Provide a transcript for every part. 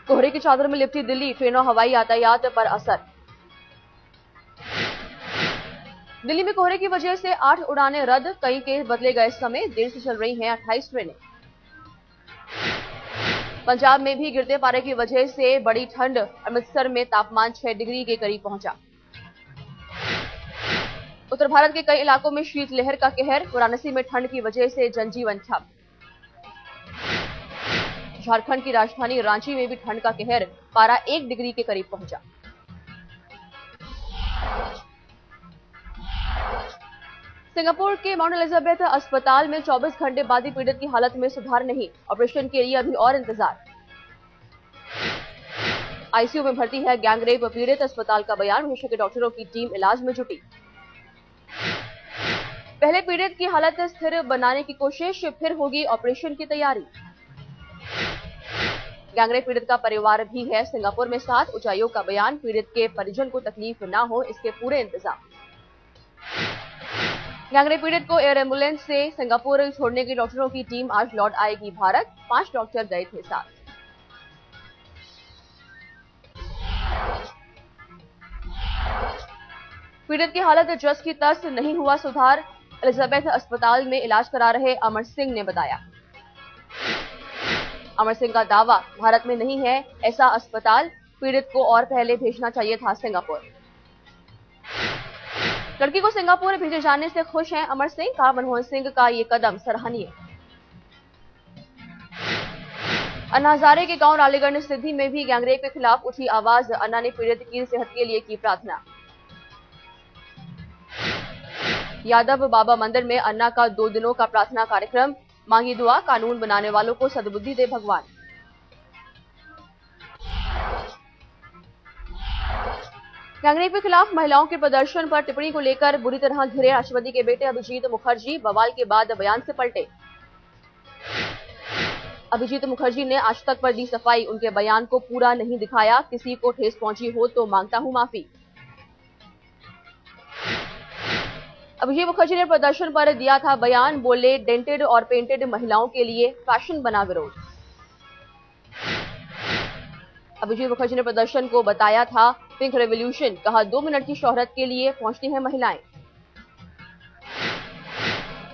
कोहरे की चादर में लिपटी दिल्ली, ट्रेनों हवाई यातायात पर असर। दिल्ली में कोहरे की वजह से 8 उड़ानें रद्द, कई के बदले गए समय, देर से चल रही हैं 28 ट्रेनें। पंजाब में भी गिरते पारे की वजह से बड़ी ठंड, अमृतसर में तापमान 6 डिग्री के करीब पहुंचा। उत्तर भारत के कई इलाकों में शीतलहर का कहर, वाराणसी में ठंड की वजह से जनजीवन ठप। झारखंड की राजधानी रांची में भी ठंड का कहर, पारा 1 डिग्री के करीब पहुंचा। सिंगापुर के माउंट एलिजाबेथ अस्पताल में 24 घंटे बाद भी पीड़ित की हालत में सुधार नहीं, ऑपरेशन के लिए अभी और इंतजार। आईसीयू में भर्ती है गैंगरेप पीड़ित, अस्पताल का बयान, विशेषज्ञ डॉक्टरों की टीम इलाज में जुटी। पहले पीड़ित की हालत स्थिर बनाने की कोशिश, फिर होगी ऑपरेशन की तैयारी। गैंगरेप पीड़ित का परिवार भी है सिंगापुर में साथ, उच्चायोग का बयान, पीड़ित के परिजन को तकलीफ न हो इसके पूरे इंतजाम। गैंगरेप पीड़ित को एयर एम्बुलेंस से सिंगापुर छोड़ने की डॉक्टरों की टीम आज लौट आएगी भारत, 5 डॉक्टर गए थे साथ। पीड़ित की हालत जस की तस, नहीं हुआ सुधार, एलिजाबेथ अस्पताल में इलाज करा रहे अमर सिंह ने बताया। अमर सिंह का दावा, भारत में नहीं है ऐसा अस्पताल, पीड़ित को और पहले भेजना चाहिए था सिंगापुर। लड़की को सिंगापुर भेजे जाने से खुश हैं अमर सिंह, कहा मनमोहन सिंह का ये कदम सराहनीय। अन्ना हजारे के गांव रालीगढ़ सिद्धि में भी गैंगरेप के खिलाफ उठी आवाज, अन्ना ने पीड़ित की सेहत के लिए की प्रार्थना। यादव बाबा मंदिर में अन्ना का 2 दिनों का प्रार्थना कार्यक्रम, मांगी दुआ, कानून बनाने वालों को सद्बुद्धि दे भगवान। गैंगरेप के खिलाफ महिलाओं के प्रदर्शन पर टिप्पणी को लेकर बुरी तरह घिरे राष्ट्रपति के बेटे अभिजीत मुखर्जी, बवाल के बाद बयान से पलटे। अभिजीत मुखर्जी ने आज तक पर दी सफाई, उनके बयान को पूरा नहीं दिखाया, किसी को ठेस पहुंची हो तो मांगता हूं माफी। अभिजीत मुखर्जी ने प्रदर्शन पर दिया था बयान, बोले डेंटेड और पेंटेड महिलाओं के लिए फैशन बना विरोध। अभिजीत मुखर्जी ने प्रदर्शन को बताया था पिंक रेवोल्यूशन, कहा 2 मिनट की शोहरत के लिए पहुंचती हैं महिलाएं।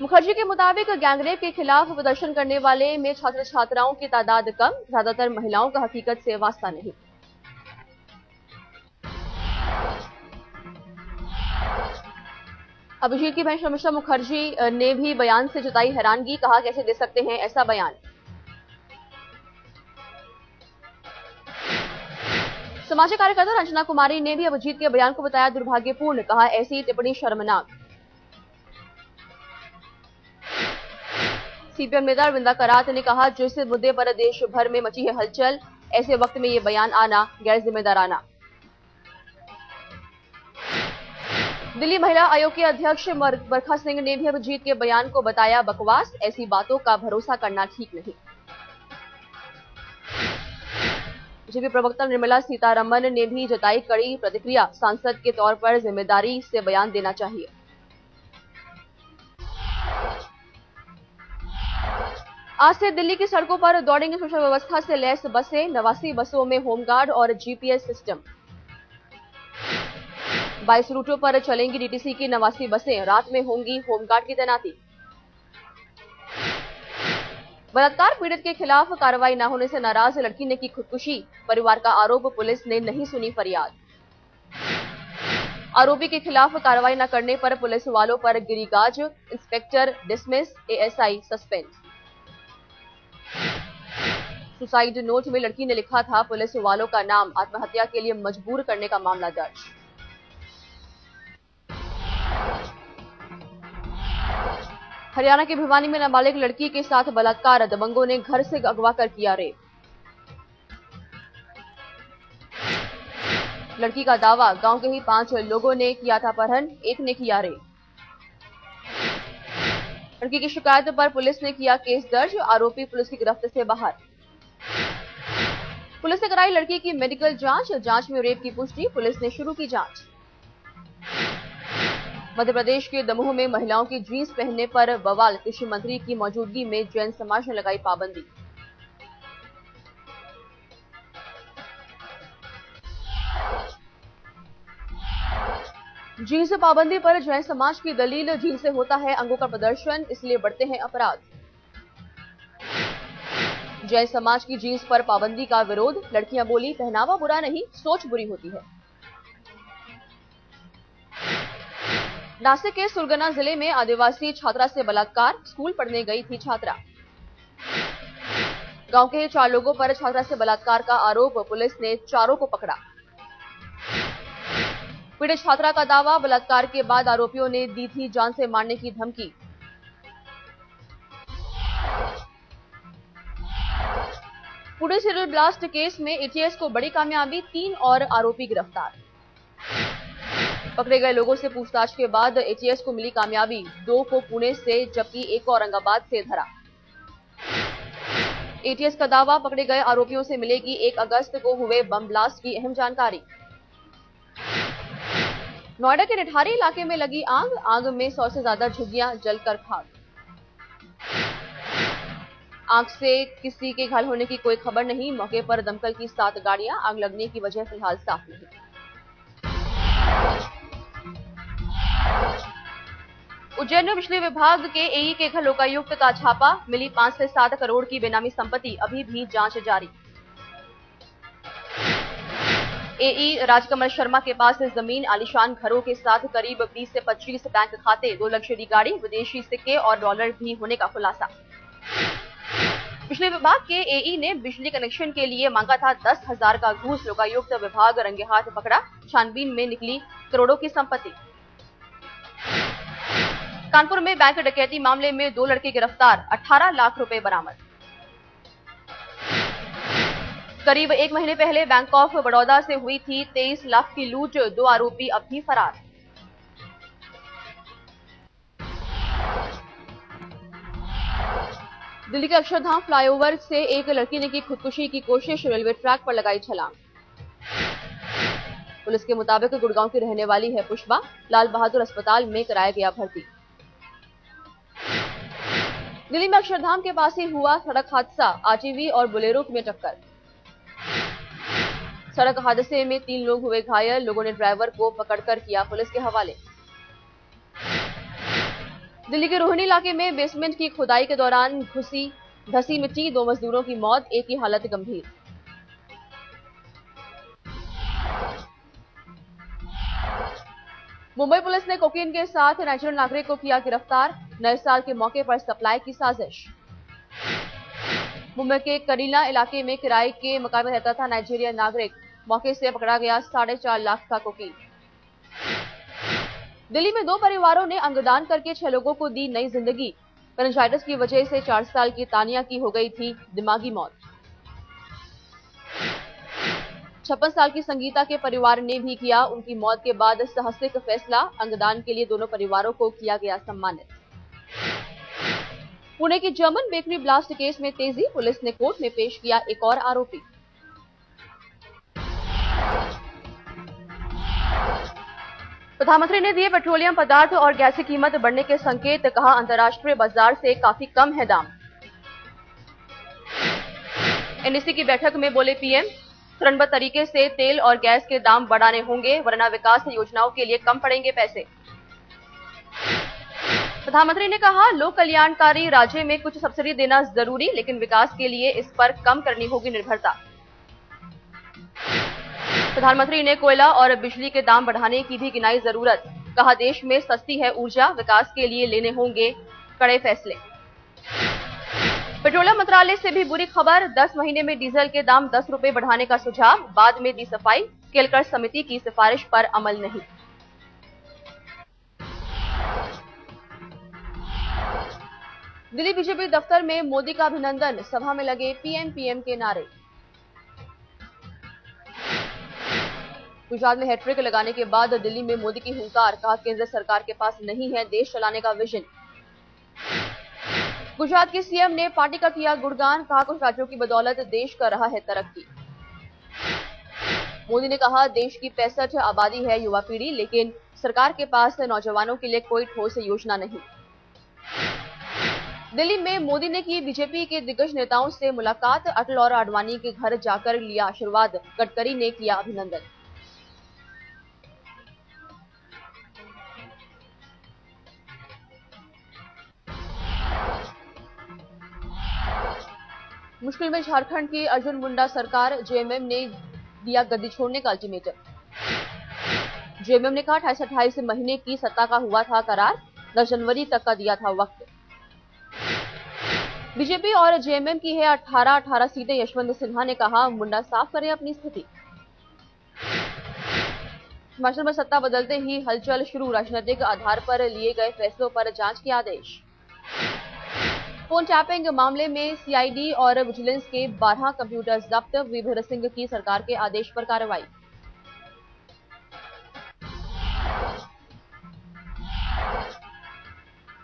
मुखर्जी के मुताबिक गैंगरेप के खिलाफ प्रदर्शन करने वाले में छात्र छात्राओं की तादाद कम, ज्यादातर महिलाओं का हकीकत से वास्ता नहीं। अभिजीत की बहन शर्मिष्ठा मुखर्जी ने भी बयान से जताई हैरानगी, कहा कैसे दे सकते हैं ऐसा बयान। सामाजिक कार्यकर्ता रंजना कुमारी ने भी अभिजीत के बयान को बताया दुर्भाग्यपूर्ण, कहा ऐसी टिप्पणी शर्मनाक। सीपीएम नेता अरविंदा करात ने कहा जिस मुद्दे पर देश भर में मची है हलचल, ऐसे वक्त में ये बयान आना गैर जिम्मेदाराना। दिल्ली महिला आयोग के अध्यक्ष बरखा सिंह ने भी अभिजीत के बयान को बताया बकवास, ऐसी बातों का भरोसा करना ठीक नहीं। बीजेपी प्रवक्ता निर्मला सीतारमण ने भी जताई कड़ी प्रतिक्रिया, सांसद के तौर पर जिम्मेदारी से बयान देना चाहिए। आज से दिल्ली की सड़कों पर दौड़ेंगे सुरक्षा व्यवस्था से लैस बसें, 89 बसों में होमगार्ड और जीपीएस सिस्टम। 22 रूटों पर चलेंगी डीटीसी की 89 बसें, रात में होंगी होमगार्ड की तैनाती। बलात्कार पीड़ित के खिलाफ कार्रवाई न होने से नाराज लड़की ने की खुदकुशी, परिवार का आरोप, पुलिस ने नहीं सुनी फरियाद। आरोपी के खिलाफ कार्रवाई न करने पर पुलिस वालों पर गिरी गाज, inspector dismiss, ASI suspend. Suicide note में लड़की ने लिखा था पुलिस वालों का नाम, आत्महत्या के लिए मजबूर करने का मामला दर्ज। हरियाणा के भिवानी में नाबालिग लड़की के साथ बलात्कार, दबंगों ने घर से अगवा कर किया रेप। लड़की का दावा, गांव के ही 5 लोगों ने किया था अपहरण, एक ने किया रेप। लड़की की शिकायत पर पुलिस ने किया केस दर्ज, आरोपी पुलिस की गिरफ्त से बाहर। पुलिस ने कराई लड़की की मेडिकल जांच में रेप की पुष्टि, पुलिस ने शुरू की जांच। मध्य प्रदेश के दमोह में महिलाओं की जींस पहनने पर बवाल, कृषि मंत्री की मौजूदगी में जैन समाज ने लगाई पाबंदी। जीन्स पाबंदी पर जैन समाज की दलील, जीन्स से होता है अंगों का प्रदर्शन, इसलिए बढ़ते हैं अपराध। जैन समाज की जीन्स पर पाबंदी का विरोध, लड़कियां बोली पहनावा बुरा नहीं, सोच बुरी होती है। नासिक के सुरगना जिले में आदिवासी छात्रा से बलात्कार, स्कूल पढ़ने गई थी छात्रा। गांव के 4 लोगों पर छात्रा से बलात्कार का आरोप, पुलिस ने चारों को पकड़ा। पीड़ित छात्रा का दावा, बलात्कार के बाद आरोपियों ने दी थी जान से मारने की धमकी। पुणे सीरियल ब्लास्ट केस में एटीएस को बड़ी कामयाबी, 3 और आरोपी गिरफ्तार। पकड़े गए लोगों से पूछताछ के बाद एटीएस को मिली कामयाबी, 2 को पुणे से जबकि 1 को औरंगाबाद से धरा। एटीएस का दावा, पकड़े गए आरोपियों से मिलेगी 1 अगस्त को हुए बम ब्लास्ट की अहम जानकारी। नोएडा के निठारी इलाके में लगी आग, आग में 100 से ज्यादा झुग्गियां जलकर खाक। आग से किसी के घायल होने की कोई खबर नहीं, मौके पर दमकल की 7 गाड़ियां, आग लगने की वजह फिलहाल साफ नहीं। उज्जैन में बिजली विभाग के एई के घर लोकायुक्त का छापा, मिली 5 से 7 करोड़ की बेनामी संपत्ति, अभी भी जांच जारी। एई राजकमल शर्मा के पास जमीन, आलीशान घरों के साथ करीब 20 से 25 बैंक खाते, 2 लग्जरी गाड़ी, विदेशी सिक्के और डॉलर भी होने का खुलासा। बिजली विभाग के एई ने बिजली कनेक्शन के लिए मांगा था 10,000 का घूस, लोकायुक्त विभाग रंगे हाथ पकड़ा, छानबीन में निकली करोड़ों की संपत्ति। कानपुर में बैंक डकैती मामले में 2 लड़के गिरफ्तार, 18 लाख रुपए बरामद। करीब 1 महीने पहले बैंक ऑफ बड़ौदा से हुई थी 23 लाख की लूट, 2 आरोपी अब भी फरार। दिल्ली के अक्षरधाम फ्लाईओवर से एक लड़की ने की खुदकुशी की कोशिश, रेलवे ट्रैक पर लगाई छलांग। पुलिस के मुताबिक गुड़गांव की रहने वाली है पुष्पा, लाल बहादुर अस्पताल में कराया गया भर्ती। दिल्ली में अक्षरधाम के पास ही हुआ सड़क हादसा, आरटीवी और बोलेरो में टक्कर। सड़क हादसे में 3 लोग हुए घायल, लोगों ने ड्राइवर को पकड़कर किया पुलिस के हवाले। दिल्ली के रोहिणी इलाके में बेसमेंट की खुदाई के दौरान धसी मिट्टी, 2 मजदूरों की मौत, एक की हालत गंभीर। मुंबई पुलिस ने कोकीन के साथ नाइजीरियन नागरिक को किया गिरफ्तार, नए साल के मौके पर सप्लाई की साजिश। मुंबई के करीला इलाके में किराए के मकान में रहता था नाइजीरियन नागरिक, मौके से पकड़ा गया 4.5 लाख का कोकीन। दिल्ली में 2 परिवारों ने अंगदान करके 6 लोगों को दी नई जिंदगी, मेनिंजाइटिस की वजह से 4 साल की तानिया की हो गई थी दिमागी मौत। 56 साल की संगीता के परिवार ने भी किया उनकी मौत के बाद साहसिक फैसला, अंगदान के लिए दोनों परिवारों को किया गया सम्मानित। पुणे की जर्मन बेकरी ब्लास्ट केस में तेजी, पुलिस ने कोर्ट में पेश किया एक और आरोपी। प्रधानमंत्री ने दिए पेट्रोलियम पदार्थ और गैस की कीमत बढ़ने के संकेत, कहा अंतर्राष्ट्रीय बाजार से काफी कम है दाम। एनडीसी की बैठक में बोले पीएम, चरणबद्ध तरीके से तेल और गैस के दाम बढ़ाने होंगे, वरना विकास योजनाओं के लिए कम पड़ेंगे पैसे। प्रधानमंत्री ने कहा, लोक कल्याणकारी राज्य में कुछ सब्सिडी देना जरूरी, लेकिन विकास के लिए इस पर कम करनी होगी निर्भरता। प्रधानमंत्री ने कोयला और बिजली के दाम बढ़ाने की भी गिनाई जरूरत, कहा देश में सस्ती है ऊर्जा, विकास के लिए लेने होंगे कड़े फैसले। पेट्रोलियम मंत्रालय से भी बुरी खबर, 10 महीने में डीजल के दाम 10 रुपए बढ़ाने का सुझाव, बाद में दी सफाई, केलकर समिति की सिफारिश पर अमल नहीं। दिल्ली बीजेपी दफ्तर में मोदी का अभिनंदन, सभा में लगे पीएम के नारे। गुजरात में हैट्रिक लगाने के बाद दिल्ली में मोदी की हुंकार, कहा केंद्र सरकार के पास नहीं है देश चलाने का विजन। गुजरात के सीएम ने पार्टी का किया गुणगान, कहा कुछ राज्यों की बदौलत देश कर रहा है तरक्की। मोदी ने कहा देश की 65 आबादी है युवा पीढ़ी, लेकिन सरकार के पास नौजवानों के लिए कोई ठोस योजना नहीं। दिल्ली में मोदी ने की बीजेपी के दिग्गज नेताओं से मुलाकात, अटल और आडवाणी के घर जाकर लिया आशीर्वाद, गडकरी ने किया अभिनंदन। मुश्किल में झारखंड की अर्जुन मुंडा सरकार, जेएमएम ने दिया गद्दी छोड़ने का अल्टीमेटम। जेएमएम ने कहा 28 महीने की सत्ता का हुआ था करार, 10 जनवरी तक का दिया था वक्त। बीजेपी और जेएमएम की है 18 सीटें, यशवंत सिन्हा ने कहा मुंडा साफ करें अपनी स्थिति। हिमाचल में सत्ता बदलते ही हलचल शुरू, राजनीतिक आधार पर लिए गए फैसलों पर जांच के आदेश। फोन टैपिंग मामले में सीआईडी और विजिलेंस के 12 कंप्यूटर जब्त, वीरभद्र सिंह की सरकार के आदेश पर कार्रवाई।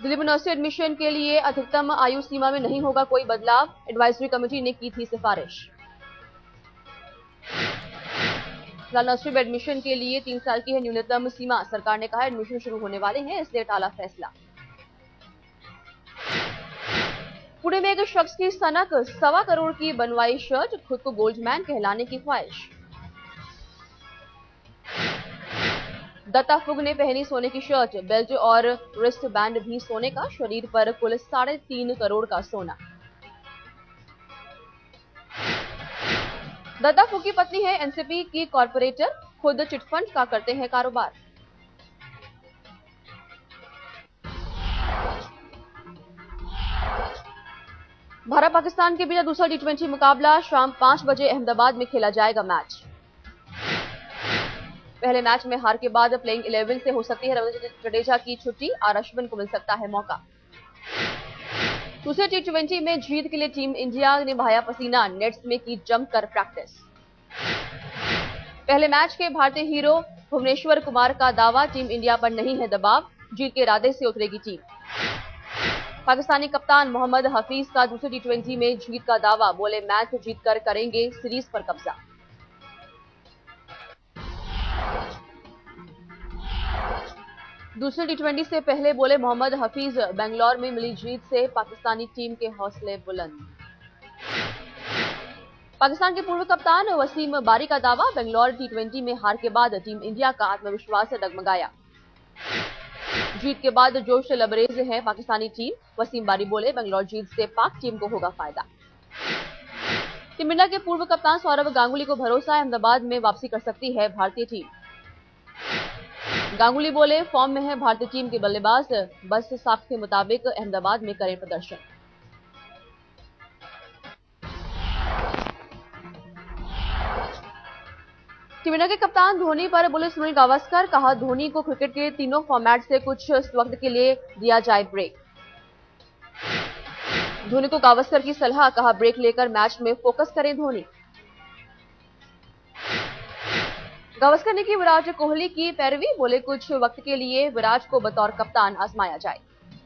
दिल्ली यूनिवर्सिटी एडमिशन के लिए अधिकतम आयु सीमा में नहीं होगा कोई बदलाव, एडवाइजरी कमेटी ने की थी सिफारिश। फिलहाल नर्सरी में एडमिशन के लिए 3 साल की है न्यूनतम सीमा, सरकार ने कहा एडमिशन शुरू होने वाले हैं इसलिए टाला फैसला। पुणे में एक शख्स की सनक, 1.25 करोड़ की बनवाई शर्ट, खुद को गोल्डमैन कहलाने की ख्वाहिश। दत्ता फुग ने पहनी सोने की शर्ट, बेल्ट और रिस्ट बैंड भी सोने का, शरीर पर कुल 3.5 करोड़ का सोना। दत्ता फुग की पत्नी है एनसीपी की कॉर्पोरेटर, खुद चिटफंड का करते हैं कारोबार। भारत पाकिस्तान के बीच दूसरा टी20 मुकाबला शाम 5 बजे अहमदाबाद में खेला जाएगा मैच। पहले मैच में हार के बाद प्लेइंग 11 से हो सकती है रविंद्र जडेजा की छुट्टी, आर अश्विन को मिल सकता है मौका। दूसरे टी20 में जीत के लिए टीम इंडिया ने बहाया पसीना, नेट्स में की जमकर प्रैक्टिस। पहले मैच के भारतीय हीरो भुवनेश्वर कुमार का दावा, टीम इंडिया पर नहीं है दबाव, जीत के इरादे से उतरेगी टीम। पाकिस्तानी कप्तान मोहम्मद हफीज का दूसरे टी20 में जीत का दावा, बोले मैच जीतकर करेंगे सीरीज पर कब्जा। दूसरे टी20 से पहले बोले मोहम्मद हफीज, बेंगलौर में मिली जीत से पाकिस्तानी टीम के हौसले बुलंद। पाकिस्तान के पूर्व कप्तान वसीम बारी का दावा, बेंगलौर टी20 में हार के बाद टीम इंडिया का आत्मविश्वास डगमगाया। जीत के बाद जोश लबरेज है पाकिस्तानी टीम, वसीम बारी बोले बेंगलौर जीत से पाक टीम को होगा फायदा। टीम इंडिया के पूर्व कप्तान सौरव गांगुली को भरोसा है अहमदाबाद में वापसी कर सकती है भारतीय टीम। गांगुली बोले फॉर्म में है भारतीय टीम के बल्लेबाज, बस साख के मुताबिक अहमदाबाद में करें प्रदर्शन। टीम इंडिया के कप्तान धोनी पर बोले सुनील गावस्कर, कहा धोनी को क्रिकेट के तीनों फॉर्मेट से कुछ वक्त के लिए दिया जाए ब्रेक। धोनी को गावस्कर की सलाह, कहा ब्रेक लेकर मैच में फोकस करें धोनी। गावस्कर ने की विराट कोहली की पैरवी, बोले कुछ वक्त के लिए विराट को बतौर कप्तान आजमाया जाए।